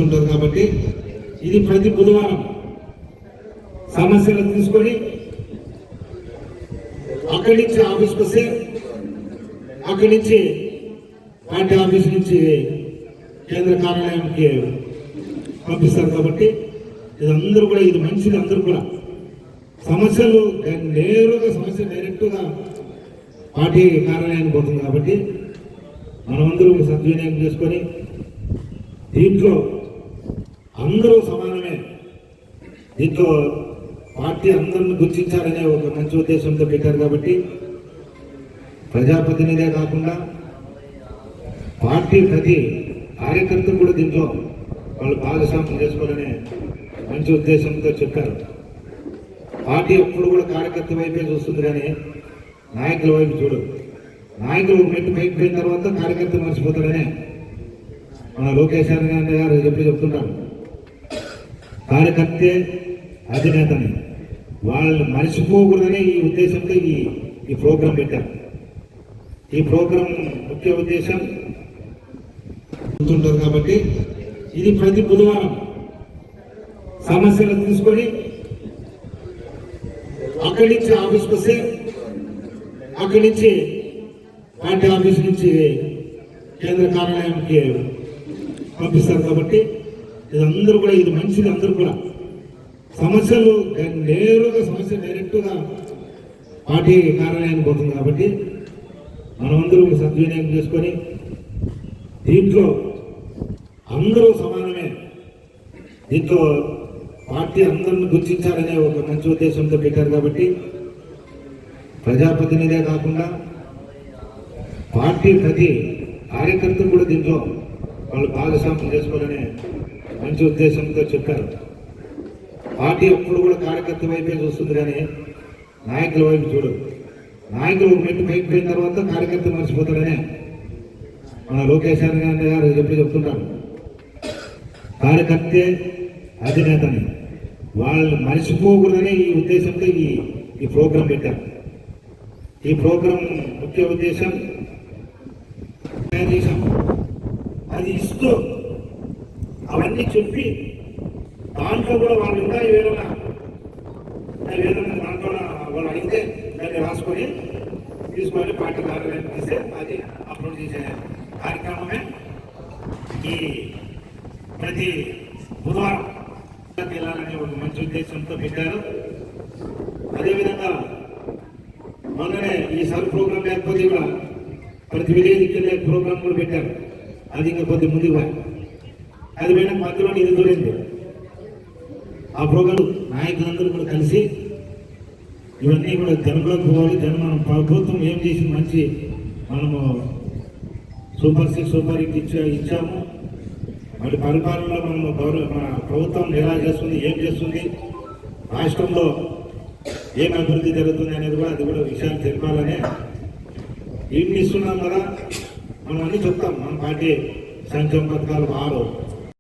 ఉంటుంటారు కాబట్టి ఇది ప్రతి బుధవారం సమస్యలు తీసుకొని అక్కడి నుంచి ఆఫీస్కి వస్తే అక్కడి నుంచి పార్టీ ఆఫీస్ నుంచి కేంద్ర కార్యాలయానికి పంపిస్తారు కాబట్టి ఇది అందరూ కూడా ఇది మంచిది. అందరూ కూడా సమస్యలు నేరుగా సమస్య డైరెక్ట్గా పార్టీ కార్యాలయానికి పోతుంది కాబట్టి మనమందరూ సద్వినియోగం చేసుకొని దీంట్లో అందరూ సమానమే, దీంట్లో పార్టీ అందరిని గుర్తించాలనే ఒక మంచి ఉద్దేశంతో పెట్టారు కాబట్టి ప్రజాప్రతినిధే కాకుండా పార్టీ ప్రతి కార్యకర్తలు కూడా దీంట్లో వాళ్ళు భాగస్వామ్యం చేసుకోవాలనే మంచి ఉద్దేశంతో చెప్పారు. పార్టీ ఎప్పుడు కూడా కార్యకర్త వైపే చూస్తుంది కానీ నాయకుల వైపు చూడదు. నాయకులు మెట్టు పైకి పోయిన తర్వాత కార్యకర్త మర్చిపోతారనే మన లోకేష్ గారు చెప్తుంటారు. కార్యకర్తే అధినేతని వాళ్ళని మర్చిపోకూడదనే ఈ ఉద్దేశంతో ఈ ప్రోగ్రాం పెట్టారు. ఈ ప్రోగ్రాం ముఖ్య ఉద్దేశం ఉంటుంటారు కాబట్టి ఇది ప్రతి బుధవారం సమస్యలు తీసుకొని అక్కడి నుంచి ఆఫీస్కి వస్తే అక్కడి నుంచి పార్టీ ఆఫీస్ నుంచి కేంద్ర కార్యాలయానికి పంపిస్తారు కాబట్టి ఇది అందరూ కూడా ఇది మంచిది. అందరూ కూడా సమస్యలు నేరుగా సమస్య డైరెక్ట్గా పార్టీ కార్యాలయానికి పోతుంది కాబట్టి మనమందరూ సద్వినియోగం చేసుకొని దీంట్లో అందరూ సమానమే, దీంట్లో పార్టీ అందరిని గుర్తించాలనే ఒక మంచి ఉద్దేశంతో పెట్టారు కాబట్టి ప్రజాప్రతినిధే కాకుండా పార్టీ ప్రతి కార్యకర్తలు కూడా దీంట్లో వాళ్ళు భాగస్వామ్యం చేసుకోవాలనే మంచి ఉద్దేశంతో చెప్పారు. పార్టీ ఎప్పుడు కూడా కార్యకర్త వైపే చూస్తుంది కానీ నాయకుల వైపు చూడదు. నాయకులు మెట్టు పైకి పోయిన తర్వాత కార్యకర్త మర్చిపోతారనే మన లోకేష్ గారు చెప్తుంటారు. కార్యకర్తే అధినేతని వాళ్ళని మర్చిపోకూడదనే ఈ ఉద్దేశంతో ఈ ప్రోగ్రాం పెట్టారు. ఈ ప్రోగ్రాం ముఖ్య ఉద్దేశం అది ఇస్తూ అవన్నీ చెప్పి దాంట్లో కూడా వాళ్ళు ఇంకా ఏదైనా దాంట్లో వాళ్ళు అడిగితే దాన్ని రాసుకొని తీసుకొని పార్టీ కార్యాలయానికి తీస్తే అది అప్లోడ్ చేసే కార్యక్రమమే ఈ ప్రతి బుధవారం వెళ్ళాలనే ఒక మంచి ఉద్దేశంతో పెట్టారు. అదేవిధంగా మొన్ననే ఈ సర్ ప్రోగ్రాం లేకపోతే కూడా ప్రతి విలేజ్కి వెళ్ళే ప్రోగ్రాం కూడా పెట్టారు. అది ఇంకా కొద్ది ముందుగా అది పోయిన మధ్యలో ఇది దొరింది. ఆ ప్రోగ్రాం నాయకులందరూ కూడా కలిసి ఇవన్నీ కూడా జనంలోకి పోవాలి. మనం ప్రభుత్వం ఏం చేసింది మంచి మనము సూపర్ 6 సూపర్ 8 ఇచ్చాము. మరి పరిపాలనలో మనము మన ప్రభుత్వం ఎలా చేస్తుంది, ఏం చేస్తుంది, రాష్ట్రంలో ఏం అభివృద్ధి జరుగుతుంది అనేది కూడా అది కూడా విషయాలు తెలిపాలనే ఇన్ని ఇస్తున్నాం కదా. మనం అన్నీ చెప్తాం. మన పార్టీ సంక్షేమ పథకాలు 6